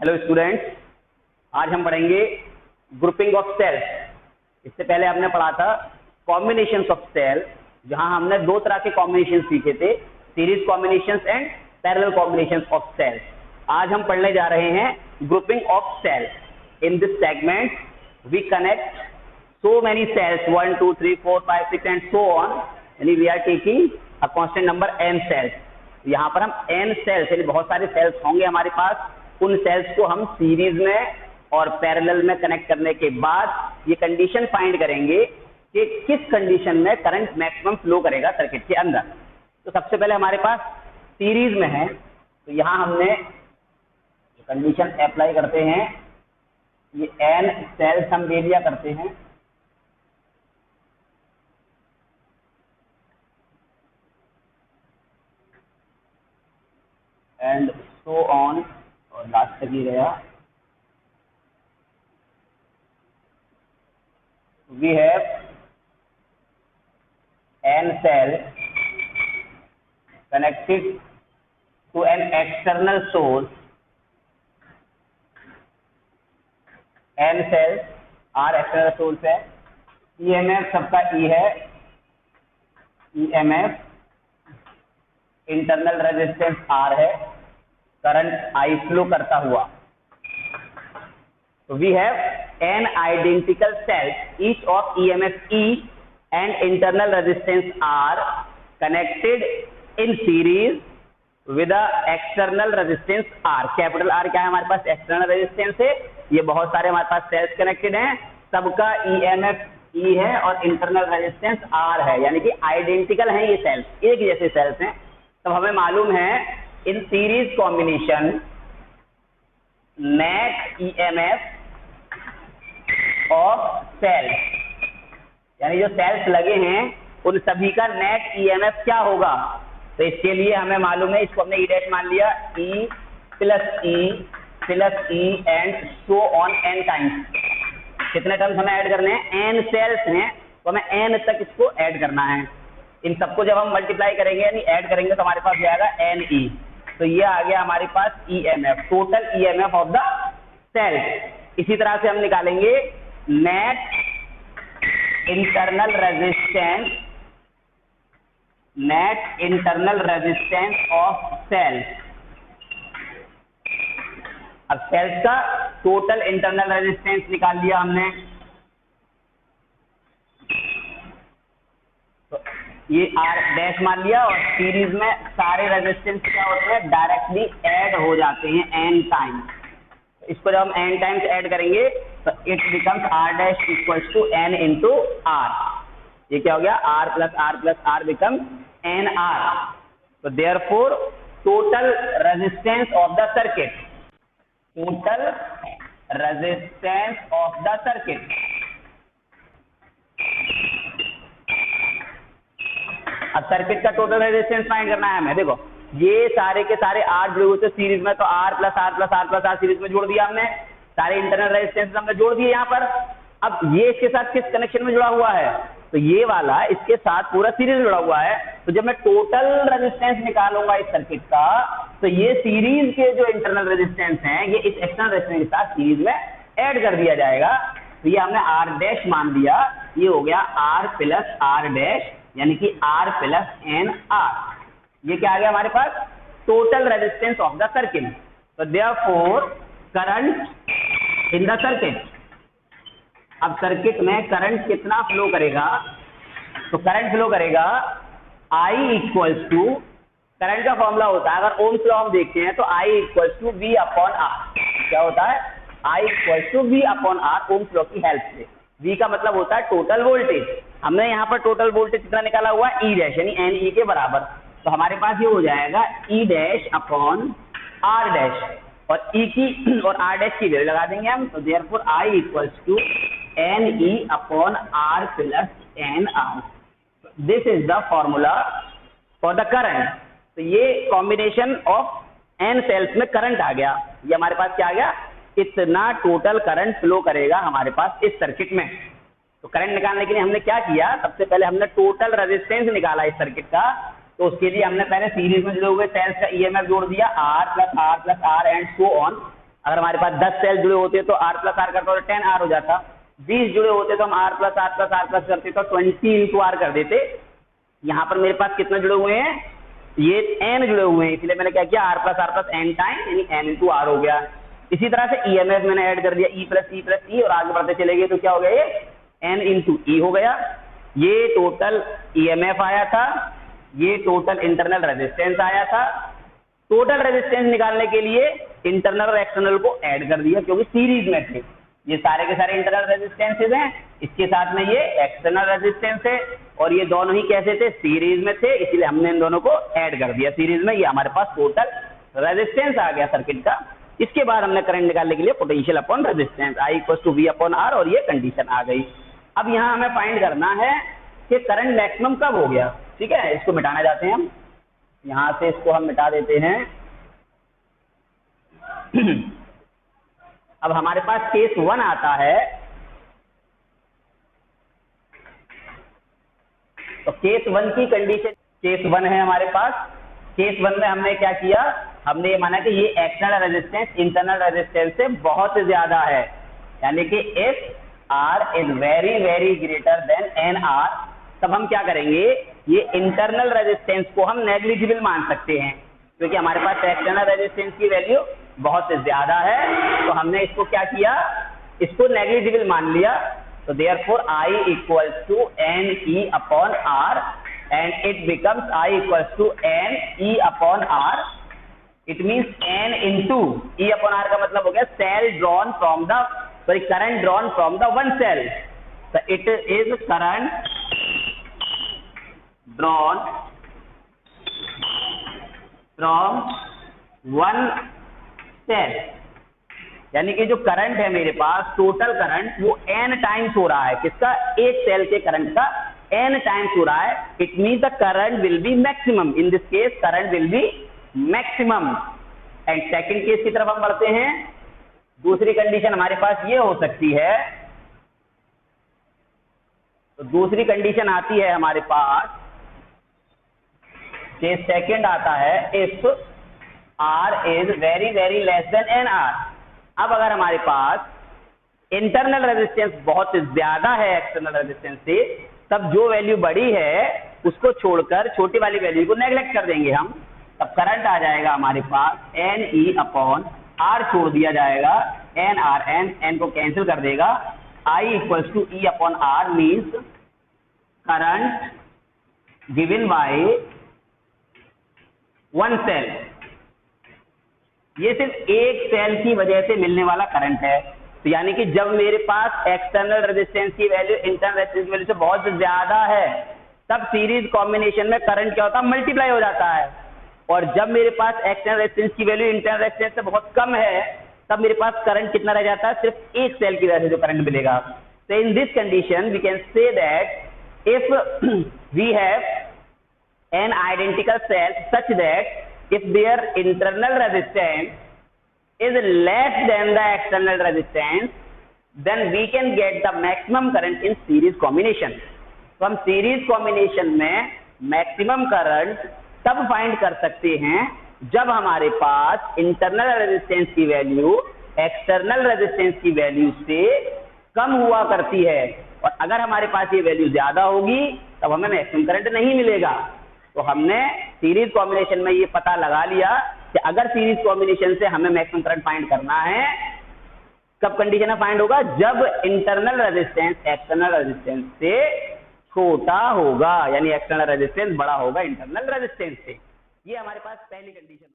Hello students, आज हम पढ़ेंगे ग्रुपिंग ऑफ सेल्स। इससे पहले हमने पढ़ा था कॉम्बिनेशंस ऑफ सेल, जहां हमने दो तरह के कॉम्बिनेशन सीखे थे, series combinations and parallel combinations of cells. आज हम पढ़ने जा रहे हैं grouping of cells. In this segment we connect so many cells 1 2 3 4 5 6 and so on, यानी we are taking a constant number n cells। यहाँ पर हम n cells यानी बहुत सारे सेल्स होंगे हमारे पास, उन सेल्स को हम सीरीज में और पैरेलल में कनेक्ट करने के बाद ये कंडीशन फाइंड करेंगे कि किस कंडीशन में करंट मैक्सिमम फ्लो करेगा सर्किट के अंदर। तो सबसे पहले हमारे पास सीरीज में है, तो यहाँ हमने कंडीशन अप्लाई करते हैं, ये n सेल्स हम ले लिया करते हैं, एंड सो ऑन, और लास्ट तक ही गया। We have n cell connected to an external source, n cells r external source है, EMF सबका E है, EMF इंटरनल रेजिस्टेंस R है, करंट I फ्लो करता हुआ। We have n identical cells, each of EMF E and internal resistance R connected in series with a external resistance R। Capital R क्या है हमारे पास? External resistance है। ये बहुत सारे हमारे पास सेल्स कनेक्टेड हैं, सबका EMF E है और इंटरनल रेजिस्टेंस R है, यानी कि आइडेंटिकल हैं ये सेल्स, एक जैसे सेल्स हैं। तब हमें मालूम है in series combination net EMF of cells, यानी जो सेल्स लगे हैं उन सभी का नेट EMF क्या होगा। तो इसके लिए हमें मालूम है, इसको हमने E डैश मान लिया, E plus E and so on n times. कितने टर्म्स हमें ऐड करने हैं? n सेल्स हैं, तो हमें n तक इसको ऐड करना है। इन सबको जब हम मल्टीप्लाई करेंगे यानी ऐड करेंगे तो हमारे पास जाएगा NE। तो ये आ गया हमारे पास EMF, total EMF of the cells. इसी तरह से हम निकालेंगे net internal resistance of cells. अब सेल्स का टोटल इंटरनल रेजिस्टेंस निकाल लिया हमने, तो ये R डैश मान लिया, और सीरीज में सारे रेजिस्टेंस क्या होते हैं? डायरेक्टली ऐड हो जाते हैं n टाइम्स। इसको जब हम n टाइम्स ऐड करेंगे तो it becomes R dash equals to n into R। ये क्या हो गया? R plus R becomes NR। तो therefore total resistance of the circuit, अब सर्किट का टोटल रेजिस्टेंस फाइंड करना है हमें। देखो ये सारे के सारे R जुड़े हुए थे सीरीज में, तो R प्लस R सीरीज में जोड़ दिया हमने, सारे इंटरनल रेजिस्टेंस हमने जोड़ दिए यहाँ पर। अब ये इसके साथ किस कनेक्शन में जुड़ा हुआ है? तो ये वाला इसके साथ पूरा सीरीज में जुड़ा हुआ है। तो जब मैं टोटल रेजिस्टेंस निकालूंगा इस सर्किट का, तो ये सीरीज के जो इंटरनल रेजिस्टेंस हैं ये इस एक्सटर्नल रेजिस्टेंस के साथ सीरीज में ऐड कर दिया जाएगा। तो ये हमने R डैश मान दिया, ये हो गया R प्लस R डैश, यानी कि R प्लस NR। ये क्या आ गया हमारे पास? Total resistance of the circuit. तो therefore current in the circuit, अब सर्किट में करंट कितना फ्लो करेगा? तो करंट फ्लो करेगा I इक्वल्स टू, करंट का फॉर्मूला होता है, अगर ओम्स लॉ हम देखते हैं तो I equals to V upon R। क्या होता है? I equals to V upon R, Ohm's law की हेल्प से। V का मतलब होता है टोटल वोल्टेज। हमने यहाँ पर टोटल वोल्टेज कितना निकाला हुआ? E डैश, यानी NE के बराबर। तो हमारे पास ये हो जाएगा E dash upon R dash, और E की और R डैश की वैल्यू लगा देंगे हम। तो therefore I equals to NE upon R plus NR। This is the formula for the current. तो ये कॉम्बिनेशन ऑफ n सेल्स में करंट आ गया। ये हमारे पास क्या आ गया? इतना टोटल करंट फ्लो करेगा हमारे पास इस सर्किट में। तो करंट निकालने के लिए हमने क्या किया? सबसे पहले हमने टोटल रेजिस्टेंस निकाला इस सर्किट का। तो उसके लिए हमने पहले सीरीज में जुड़े हुए सेल्स का EMF जोड़ दिया, R plus R and so on. अगर हमारे पास 10 सेल जुड़े होते तो R प्लस आर करता तो 10R हो जाता, 20 जुड़े होते तो हम R plus R plus R plus करते तो 20 इंटू आर कर देते। यहाँ पर मेरे पास कितने जुड़े हुए हैं, ये n जुड़े हुए हैं, इसलिए मैंने क्या किया R प्लस n टाइम यानी n इंटू आर हो गया। इसी तरह से EMF मैंने ऐड कर दिया E प्लस E और आगे बढ़ते चले गए तो क्या हो गया, ये n इंटू E हो गया। ये टोटल EMF आया था, ये टोटल इंटरनल रेजिस्टेंस आया था। टोटल रेजिस्टेंस निकालने के लिए इंटरनल और एक्सटर्नल को ऐड कर दिया क्योंकि सीरीज में थे। ये सारे के सारे इंटरनल रेजिस्टेंसेज हैं, इसके साथ में ये एक्सटर्नल रेजिस्टेंस है और ये दोनों ही कैसे थे, सीरीज में थे, इसलिए हमने इन दोनों को ऐड कर दिया सीरीज में। ये हमारे पास टोटल रेजिस्टेंस आ गया सर्किट का। इसके बाद हमने करंट निकालने के लिए potential upon resistance I = V upon R और ये कंडीशन आ गई। अब यहाँ हमें फाइंड करना है कि करंट मैक्सिमम कब हो गया। ठीक है, इसको मिटाना चाहते हैं हम, यहाँ से इसको हम मिटा देते हैं। अब हमारे पास केस 1 आता है, तो केस 1 की कंडीशन, केस 1 है हमारे पास। केस 1 में हमने क्या किया, हमने ये माना कि ये एक्सटर्नल रेजिस्टेंस इंटरनल रेजिस्टेंस से बहुत ज्यादा है, यानी कि if R is very very greater than NR, तब हम क्या करेंगे, ये इंटरनल रेजिस्टेंस को हम नेग्लिजिबल मान सकते हैं क्योंकि हमारे पास एक्सटर्नल रेजिस्टेंस की वैल्यू बहुत ज्यादा है। तो हमने इसको क्या किया, इसको नेग्लिजिबल मान लिया। तो therefore I = NE upon R and it becomes I = NE upon R। It means N into E upon R का मतलब हो गया cell drawn from the current drawn from the one cell. तो it is current drawn from one cell, यानी कि जो करंट है मेरे पास टोटल करंट वो n टाइम्स हो रहा है, किसका, एक सेल के करंट का n टाइम्स हो रहा है। It means the current will be maximum, in this case current will be maximum. And second case की तरफ हम बढ़ते हैं। दूसरी कंडीशन हमारे पास ये हो सकती है, तो दूसरी कंडीशन आती है हमारे पास, केस सेकंड आता है if R is very very less than NR। अब अगर हमारे पास इंटरनल रेजिस्टेंस बहुत ज्यादा है एक्सटर्नल रेजिस्टेंस से, तब जो वैल्यू बड़ी है उसको छोड़कर छोटी वाली वैल्यू को नेग्लेक्ट कर देंगे हम, तब करंट आ जाएगा हमारे पास NE अपॉन R छोड़ दिया जाएगा, NR n को कैंसिल कर देगा। I = E upon R means current given by one cell. ये सिर्फ एक सेल की वजह से मिलने वाला करंट है। तो यानी कि जब मेरे पास एक्सटर्नल रेजिस्टेंस की वैल्यू इंटरनल रेजिस्टेंस की वैल्यू से बहुत ज्यादा है, तब सीरीज कॉम्बिनेशन में करंट क्या होता है, मल्टीप्लाई हो जाता है। और जब मेरे पास एक्सटर्नल रेजिस्टेंस की वैल्यू इंटरनल रेजिस्टेंस से बहुत कम है, तब मेरे पास करंट कितना रह जाता है, सिर्फ एक सेल की वजह से जो करंट मिलेगा। तो in this condition we can say that if we have an identical cell such that if their internal resistance is less than the external resistance, then we can get the maximum current in series combination। तो हम series combination में maximum current तब find कर सकते हैं जब हमारे पास internal resistance की वैल्यू एक्सटर्नल रेजिस्टेंस की वैल्यू से कम हुआ करती है। और अगर हमारे पास ये वैल्यू ज्यादा होगी तब हमें मैक्सिमम करंट नहीं मिलेगा। तो हमने सीरीज कॉम्बिनेशन में ये पता लगा लिया कि अगर सीरीज कॉम्बिनेशन से हमें मैक्सिमम करंट फाइंड करना है, कब कंडीशन में फाइंड होगा, जब इंटरनल रेजिस्टेंस एक्सटर्नल रेजिस्टेंस से छोटा होगा, यानी एक्सटर्नल रेजिस्टेंस बड़ा होगा इंटरनल रेजिस्टेंस से। ये हमारे पास पहली कंडीशन।